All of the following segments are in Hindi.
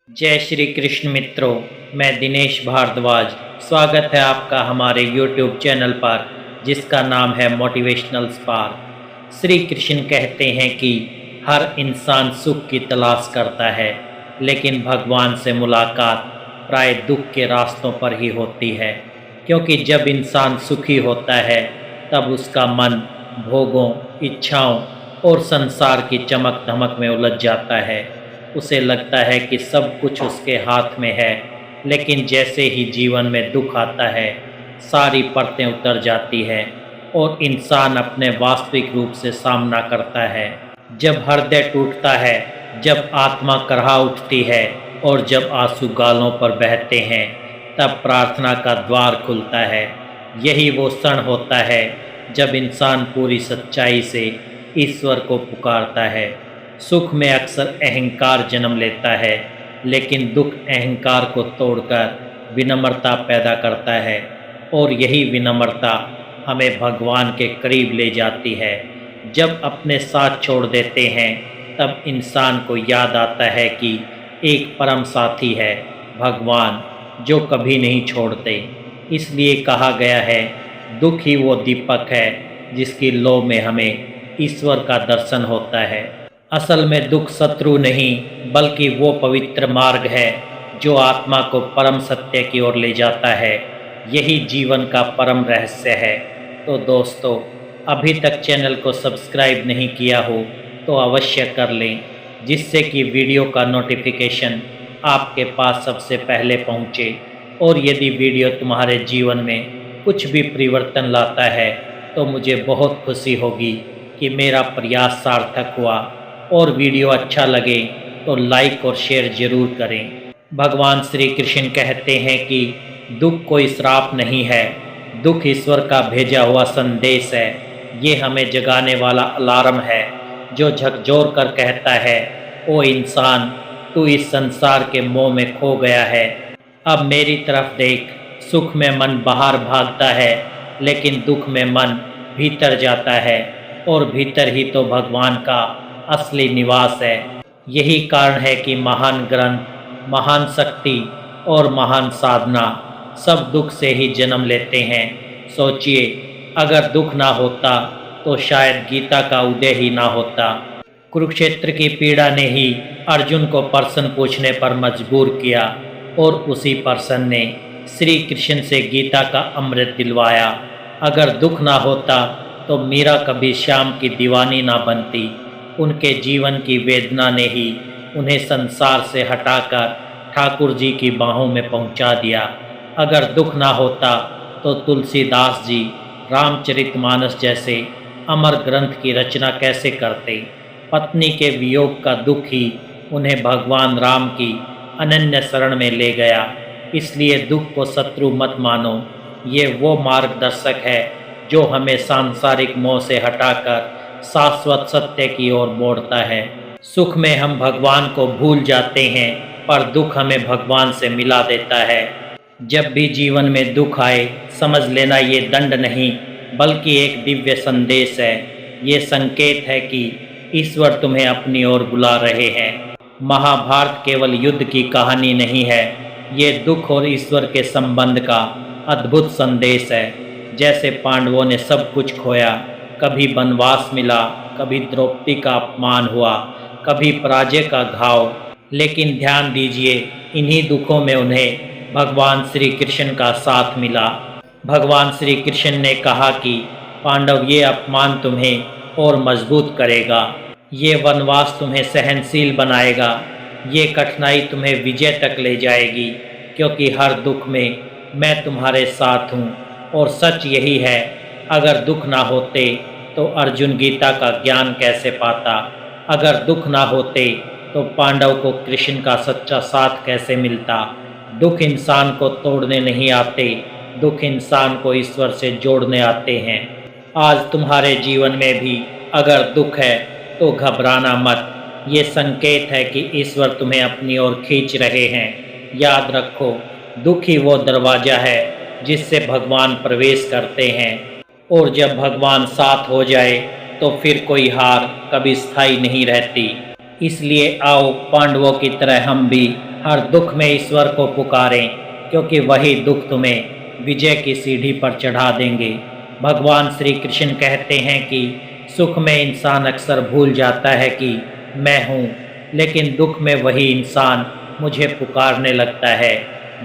जय श्री कृष्ण मित्रों, मैं दिनेश भारद्वाज। स्वागत है आपका हमारे YouTube चैनल पर जिसका नाम है मोटिवेशनल स्पार्क। श्री कृष्ण कहते हैं कि हर इंसान सुख की तलाश करता है, लेकिन भगवान से मुलाकात प्राय दुख के रास्तों पर ही होती है। क्योंकि जब इंसान सुखी होता है तब उसका मन भोगों, इच्छाओं और संसार की चमक धमक में उलझ जाता है। उसे लगता है कि सब कुछ उसके हाथ में है, लेकिन जैसे ही जीवन में दुख आता है सारी परतें उतर जाती हैं और इंसान अपने वास्तविक रूप से सामना करता है। जब हृदय टूटता है, जब आत्मा करहा उठती है और जब आंसू गालों पर बहते हैं, तब प्रार्थना का द्वार खुलता है। यही वो क्षण होता है जब इंसान पूरी सच्चाई से ईश्वर को पुकारता है। सुख में अक्सर अहंकार जन्म लेता है, लेकिन दुख अहंकार को तोड़कर विनम्रता पैदा करता है और यही विनम्रता हमें भगवान के करीब ले जाती है। जब अपने साथ छोड़ देते हैं तब इंसान को याद आता है कि एक परम साथी है, भगवान, जो कभी नहीं छोड़ते। इसलिए कहा गया है, दुख ही वो दीपक है जिसकी लौ में हमें ईश्वर का दर्शन होता है। असल में दुख शत्रु नहीं, बल्कि वो पवित्र मार्ग है जो आत्मा को परम सत्य की ओर ले जाता है। यही जीवन का परम रहस्य है। तो दोस्तों, अभी तक चैनल को सब्सक्राइब नहीं किया हो तो अवश्य कर लें, जिससे कि वीडियो का नोटिफिकेशन आपके पास सबसे पहले पहुंचे। और यदि वीडियो तुम्हारे जीवन में कुछ भी परिवर्तन लाता है तो मुझे बहुत खुशी होगी कि मेरा प्रयास सार्थक हुआ। और वीडियो अच्छा लगे तो लाइक और शेयर जरूर करें। भगवान श्री कृष्ण कहते हैं कि दुख कोई श्राप नहीं है, दुख ईश्वर का भेजा हुआ संदेश है। ये हमें जगाने वाला अलार्म है जो झकझोर कर कहता है, ओ इंसान, तू इस संसार के मोह में खो गया है, अब मेरी तरफ देख। सुख में मन बाहर भागता है, लेकिन दुख में मन भीतर जाता है, और भीतर ही तो भगवान का असली निवास है। यही कारण है कि महान ग्रंथ, महान शक्ति और महान साधना सब दुख से ही जन्म लेते हैं। सोचिए, अगर दुख ना होता तो शायद गीता का उदय ही ना होता। कुरुक्षेत्र की पीड़ा ने ही अर्जुन को प्रश्न पूछने पर मजबूर किया, और उसी प्रश्न ने श्री कृष्ण से गीता का अमृत दिलवाया। अगर दुख ना होता तो मीरा कभी श्याम की दीवानी ना बनती। उनके जीवन की वेदना ने ही उन्हें संसार से हटाकर ठाकुर जी की बाहों में पहुंचा दिया। अगर दुख ना होता तो तुलसीदास जी रामचरितमानस जैसे अमर ग्रंथ की रचना कैसे करते। पत्नी के वियोग का दुख ही उन्हें भगवान राम की अनन्य शरण में ले गया। इसलिए दुख को शत्रु मत मानो, ये वो मार्गदर्शक है जो हमें सांसारिक मोह से हटाकर शाश्वत सत्य की ओर मोड़ता है। सुख में हम भगवान को भूल जाते हैं, पर दुख हमें भगवान से मिला देता है। जब भी जीवन में दुख आए, समझ लेना ये दंड नहीं, बल्कि एक दिव्य संदेश है। ये संकेत है कि ईश्वर तुम्हें अपनी ओर बुला रहे हैं। महाभारत केवल युद्ध की कहानी नहीं है, ये दुख और ईश्वर के संबंध का अद्भुत संदेश है। जैसे पांडवों ने सब कुछ खोया, कभी वनवास मिला, कभी द्रौपदी का अपमान हुआ, कभी पराजय का घाव, लेकिन ध्यान दीजिए, इन्हीं दुखों में उन्हें भगवान श्री कृष्ण का साथ मिला। भगवान श्री कृष्ण ने कहा कि पांडव, ये अपमान तुम्हें और मजबूत करेगा, ये वनवास तुम्हें सहनशील बनाएगा, ये कठिनाई तुम्हें विजय तक ले जाएगी, क्योंकि हर दुख में मैं तुम्हारे साथ हूँ। और सच यही है, अगर दुख ना होते तो अर्जुन गीता का ज्ञान कैसे पाता। अगर दुख ना होते तो पांडव को कृष्ण का सच्चा साथ कैसे मिलता। दुख इंसान को तोड़ने नहीं आते, दुख इंसान को ईश्वर से जोड़ने आते हैं। आज तुम्हारे जीवन में भी अगर दुख है तो घबराना मत, ये संकेत है कि ईश्वर तुम्हें अपनी ओर खींच रहे हैं। याद रखो, दुख ही वो दरवाज़ा है जिससे भगवान प्रवेश करते हैं, और जब भगवान साथ हो जाए तो फिर कोई हार कभी स्थायी नहीं रहती। इसलिए आओ, पांडवों की तरह हम भी हर दुख में ईश्वर को पुकारें, क्योंकि वही दुख तुम्हें विजय की सीढ़ी पर चढ़ा देंगे। भगवान श्री कृष्ण कहते हैं कि सुख में इंसान अक्सर भूल जाता है कि मैं हूँ, लेकिन दुख में वही इंसान मुझे पुकारने लगता है।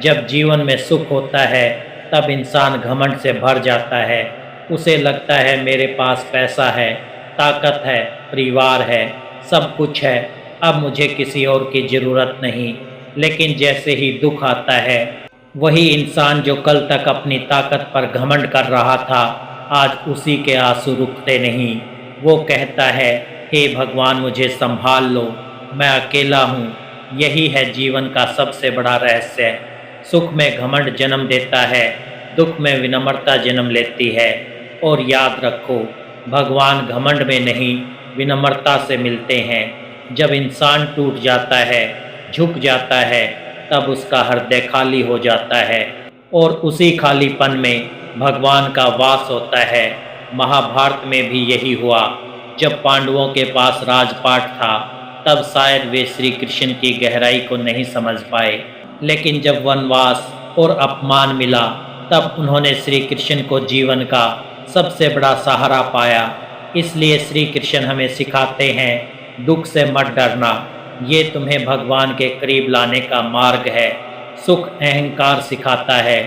जब जीवन में सुख होता है तब इंसान घमंड से भर जाता है। उसे लगता है मेरे पास पैसा है, ताकत है, परिवार है, सब कुछ है, अब मुझे किसी और की ज़रूरत नहीं। लेकिन जैसे ही दुख आता है, वही इंसान जो कल तक अपनी ताकत पर घमंड कर रहा था, आज उसी के आंसू रुकते नहीं। वो कहता है, हे भगवान मुझे संभाल लो, मैं अकेला हूँ। यही है जीवन का सबसे बड़ा रहस्य। सुख में घमंड जन्म देता है, दुख में विनम्रता जन्म लेती है। और याद रखो, भगवान घमंड में नहीं, विनम्रता से मिलते हैं। जब इंसान टूट जाता है, झुक जाता है, तब उसका हृदय खाली हो जाता है और उसी खालीपन में भगवान का वास होता है। महाभारत में भी यही हुआ। जब पांडवों के पास राजपाट था, तब शायद वे श्री कृष्ण की गहराई को नहीं समझ पाए, लेकिन जब वनवास और अपमान मिला, तब उन्होंने श्री कृष्ण को जीवन का सबसे बड़ा सहारा पाया। इसलिए श्री कृष्ण हमें सिखाते हैं, दुख से मत डरना, ये तुम्हें भगवान के करीब लाने का मार्ग है। सुख अहंकार सिखाता है,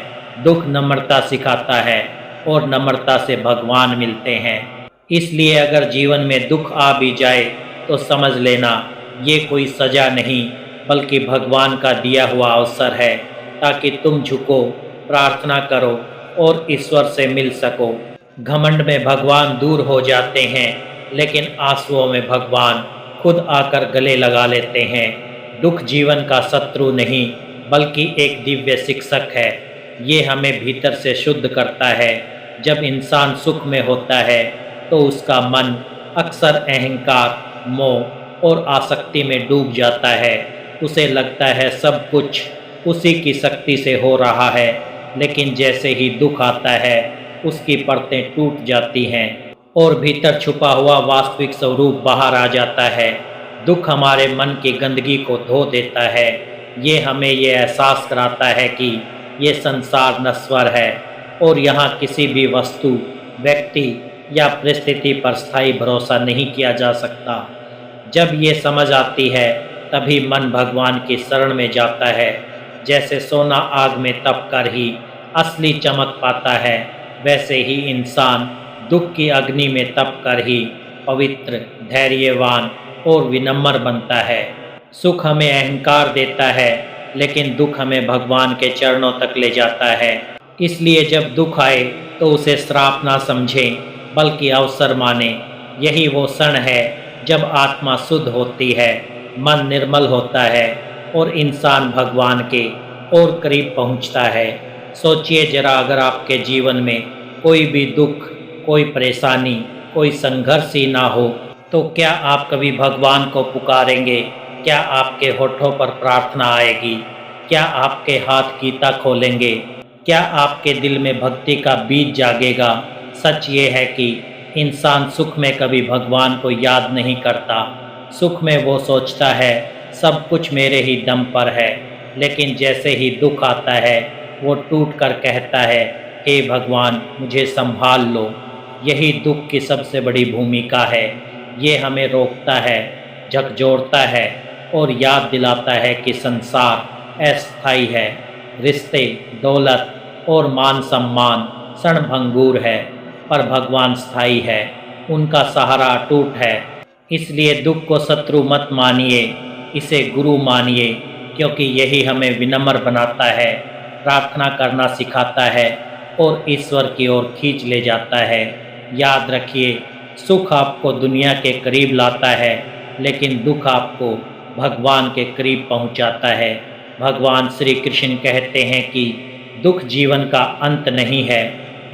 दुख नम्रता सिखाता है और नम्रता से भगवान मिलते हैं। इसलिए अगर जीवन में दुख आ भी जाए तो समझ लेना, ये कोई सज़ा नहीं, बल्कि भगवान का दिया हुआ अवसर है, ताकि तुम झुको, प्रार्थना करो और ईश्वर से मिल सको। घमंड में भगवान दूर हो जाते हैं, लेकिन आंसुओं में भगवान खुद आकर गले लगा लेते हैं। दुख जीवन का शत्रु नहीं, बल्कि एक दिव्य शिक्षक है। ये हमें भीतर से शुद्ध करता है। जब इंसान सुख में होता है तो उसका मन अक्सर अहंकार, मोह और आसक्ति में डूब जाता है। उसे लगता है सब कुछ उसी की शक्ति से हो रहा है, लेकिन जैसे ही दुख आता है, उसकी परतें टूट जाती हैं और भीतर छुपा हुआ वास्तविक स्वरूप बाहर आ जाता है। दुख हमारे मन की गंदगी को धो देता है। ये हमें ये एहसास कराता है कि ये संसार नश्वर है और यहाँ किसी भी वस्तु, व्यक्ति या परिस्थिति पर स्थायी भरोसा नहीं किया जा सकता। जब ये समझ आती है, तभी मन भगवान की शरण में जाता है। जैसे सोना आग में तप कर ही असली चमक पाता है, वैसे ही इंसान दुख की अग्नि में तप कर ही पवित्र, धैर्यवान और विनम्र बनता है। सुख हमें अहंकार देता है, लेकिन दुख हमें भगवान के चरणों तक ले जाता है। इसलिए जब दुख आए तो उसे श्राप ना समझें, बल्कि अवसर माने। यही वो क्षण है जब आत्मा शुद्ध होती है, मन निर्मल होता है और इंसान भगवान के और करीब पहुंचता है। सोचिए जरा, अगर आपके जीवन में कोई भी दुख, कोई परेशानी, कोई संघर्ष ही ना हो, तो क्या आप कभी भगवान को पुकारेंगे? क्या आपके होठों पर प्रार्थना आएगी? क्या आपके हाथ गीता खोलेंगे? क्या आपके दिल में भक्ति का बीज जागेगा? सच ये है कि इंसान सुख में कभी भगवान को याद नहीं करता। सुख में वो सोचता है सब कुछ मेरे ही दम पर है, लेकिन जैसे ही दुख आता है, वो टूट कर कहता है, हे भगवान मुझे संभाल लो। यही दुख की सबसे बड़ी भूमिका है। ये हमें रोकता है, झकझोरता है और याद दिलाता है कि संसार अस्थायी है। रिश्ते, दौलत और मान सम्मान क्षणभंगुर है, पर भगवान स्थायी है, उनका सहारा अटूट है। इसलिए दुख को शत्रु मत मानिए, इसे गुरु मानिए, क्योंकि यही हमें विनम्र बनाता है, प्रार्थना करना सिखाता है और ईश्वर की ओर खींच ले जाता है। याद रखिए, सुख आपको दुनिया के करीब लाता है, लेकिन दुख आपको भगवान के करीब पहुंचाता है। भगवान श्री कृष्ण कहते हैं कि दुख जीवन का अंत नहीं है,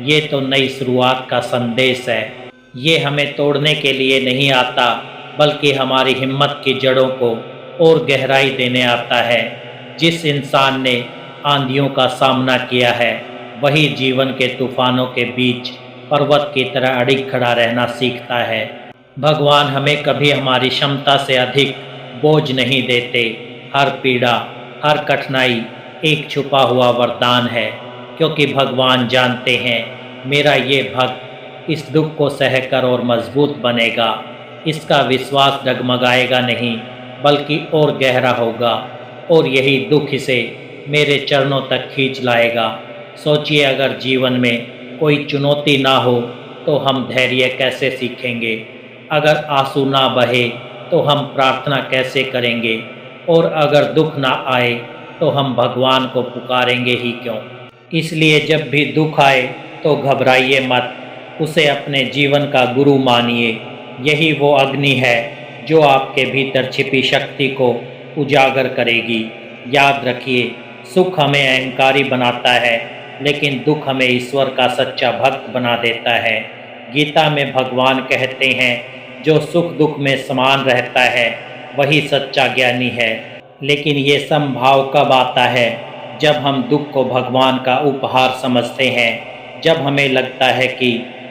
ये तो नई शुरुआत का संदेश है। ये हमें तोड़ने के लिए नहीं आता, बल्कि हमारी हिम्मत की जड़ों को और गहराई देने आता है। जिस इंसान ने आंधियों का सामना किया है, वही जीवन के तूफानों के बीच पर्वत की तरह अडिग खड़ा रहना सीखता है। भगवान हमें कभी हमारी क्षमता से अधिक बोझ नहीं देते। हर पीड़ा, हर कठिनाई एक छुपा हुआ वरदान है, क्योंकि भगवान जानते हैं मेरा ये भक्त इस दुख को सहकर और मजबूत बनेगा। इसका विश्वास डगमगाएगा नहीं, बल्कि और गहरा होगा, और यही दुख इसे मेरे चरणों तक खींच लाएगा। सोचिए, अगर जीवन में कोई चुनौती ना हो तो हम धैर्य कैसे सीखेंगे? अगर आंसू ना बहे तो हम प्रार्थना कैसे करेंगे? और अगर दुख ना आए तो हम भगवान को पुकारेंगे ही क्यों? इसलिए जब भी दुख आए तो घबराइए मत, उसे अपने जीवन का गुरु मानिए। यही वो अग्नि है जो आपके भीतर छिपी शक्ति को उजागर करेगी। याद रखिए, सुख हमें अहंकारी बनाता है, लेकिन दुख हमें ईश्वर का सच्चा भक्त बना देता है। गीता में भगवान कहते हैं, जो सुख दुख में समान रहता है वही सच्चा ज्ञानी है। लेकिन ये समभाव कब आता है? जब हम दुख को भगवान का उपहार समझते हैं, जब हमें लगता है कि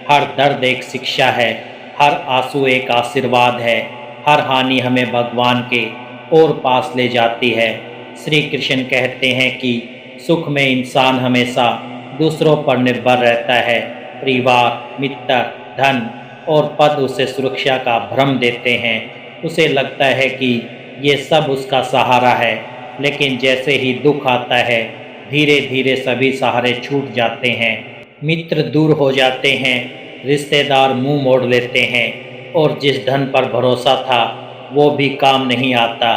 हर दर्द एक शिक्षा है, हर आंसू एक आशीर्वाद है, हर हानि हमें भगवान के और पास ले जाती है। श्री कृष्ण कहते हैं कि सुख में इंसान हमेशा दूसरों पर निर्भर रहता है। परिवार, मित्र, धन और पद उसे सुरक्षा का भ्रम देते हैं। उसे लगता है कि ये सब उसका सहारा है, लेकिन जैसे ही दुख आता है, धीरे धीरे सभी सहारे छूट जाते हैं। मित्र दूर हो जाते हैं, रिश्तेदार मुंह मोड़ लेते हैं, और जिस धन पर भरोसा था वो भी काम नहीं आता।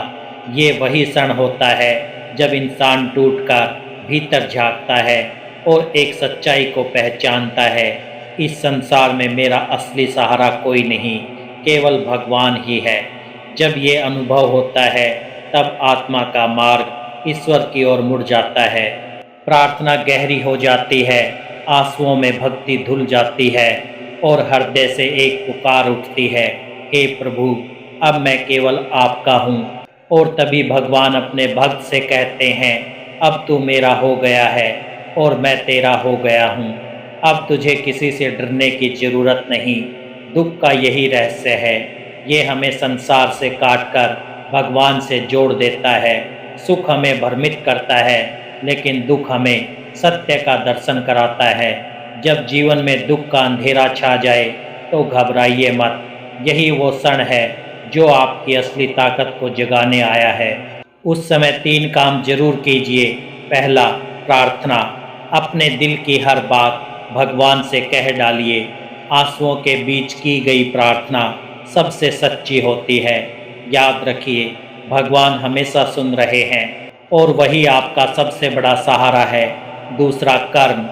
ये वही क्षण होता है जब इंसान टूटकर भीतर झांकता है और एक सच्चाई को पहचानता है, इस संसार में मेरा असली सहारा कोई नहीं, केवल भगवान ही है। जब ये अनुभव होता है तब आत्मा का मार्ग ईश्वर की ओर मुड़ जाता है। प्रार्थना गहरी हो जाती है, आंसुओं में भक्ति धुल जाती है, और हृदय से एक पुकार उठती है, हे प्रभु, अब मैं केवल आपका हूँ। और तभी भगवान अपने भक्त से कहते हैं, अब तू मेरा हो गया है और मैं तेरा हो गया हूँ। अब तुझे किसी से डरने की ज़रूरत नहीं। दुख का यही रहस्य है, ये हमें संसार से काटकर भगवान से जोड़ देता है। सुख हमें भ्रमित करता है, लेकिन दुख हमें सत्य का दर्शन कराता है। जब जीवन में दुख का अंधेरा छा जाए तो घबराइए मत, यही वो क्षण है जो आपकी असली ताकत को जगाने आया है। उस समय 3 काम जरूर कीजिए। पहला, प्रार्थना। अपने दिल की हर बात भगवान से कह डालिए। आंसुओं के बीच की गई प्रार्थना सबसे सच्ची होती है। याद रखिए, भगवान हमेशा सुन रहे हैं और वही आपका सबसे बड़ा सहारा है। दूसरा, कर्म।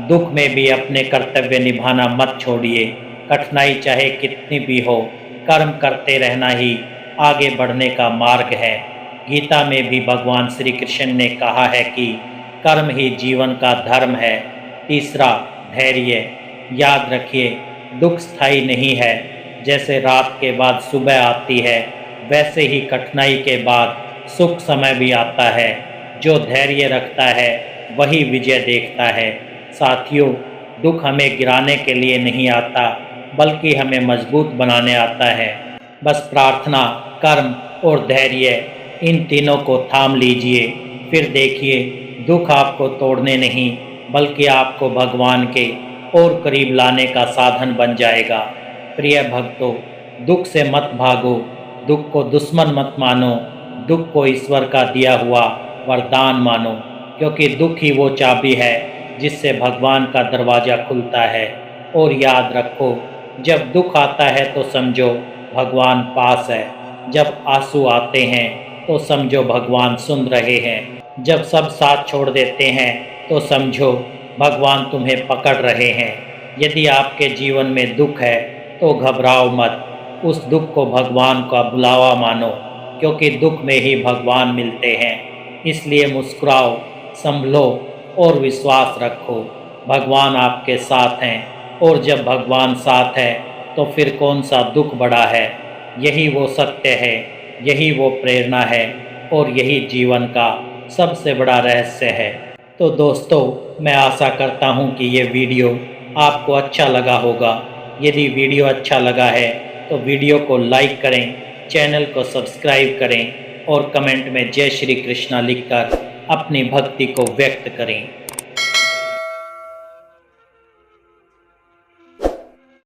दुख में भी अपने कर्तव्य निभाना मत छोड़िए। कठिनाई चाहे कितनी भी हो, कर्म करते रहना ही आगे बढ़ने का मार्ग है। गीता में भी भगवान श्री कृष्ण ने कहा है कि कर्म ही जीवन का धर्म है। तीसरा, धैर्य। याद रखिए, दुख स्थायी नहीं है। जैसे रात के बाद सुबह आती है, वैसे ही कठिनाई के बाद सुख समय भी आता है। जो धैर्य रखता है वही विजय देखता है। साथियों, दुख हमें गिराने के लिए नहीं आता, बल्कि हमें मजबूत बनाने आता है। बस प्रार्थना, कर्म और धैर्य, इन तीनों को थाम लीजिए। फिर देखिए, दुख आपको तोड़ने नहीं, बल्कि आपको भगवान के और करीब लाने का साधन बन जाएगा। प्रिय भक्तों, दुख से मत भागो, दुख को दुश्मन मत मानो, दुख को ईश्वर का दिया हुआ वरदान मानो, क्योंकि दुख ही वो चाबी है जिससे भगवान का दरवाज़ा खुलता है। और याद रखो, जब दुख आता है तो समझो भगवान पास है। जब आंसू आते हैं तो समझो भगवान सुन रहे हैं। जब सब साथ छोड़ देते हैं तो समझो भगवान तुम्हें पकड़ रहे हैं। यदि आपके जीवन में दुख है तो घबराओ मत, उस दुख को भगवान का बुलावा मानो, क्योंकि दुख में ही भगवान मिलते हैं। इसलिए मुस्कुराओ, संभलो और विश्वास रखो, भगवान आपके साथ हैं। और जब भगवान साथ है तो फिर कौन सा दुख बड़ा है। यही वो सत्य है, यही वो प्रेरणा है, और यही जीवन का सबसे बड़ा रहस्य है। तो दोस्तों, मैं आशा करता हूँ कि ये वीडियो आपको अच्छा लगा होगा। यदि वीडियो अच्छा लगा है तो वीडियो को लाइक करें, चैनल को सब्सक्राइब करें और कमेंट में जय श्री कृष्णा लिखकर अपनी भक्ति को व्यक्त करें।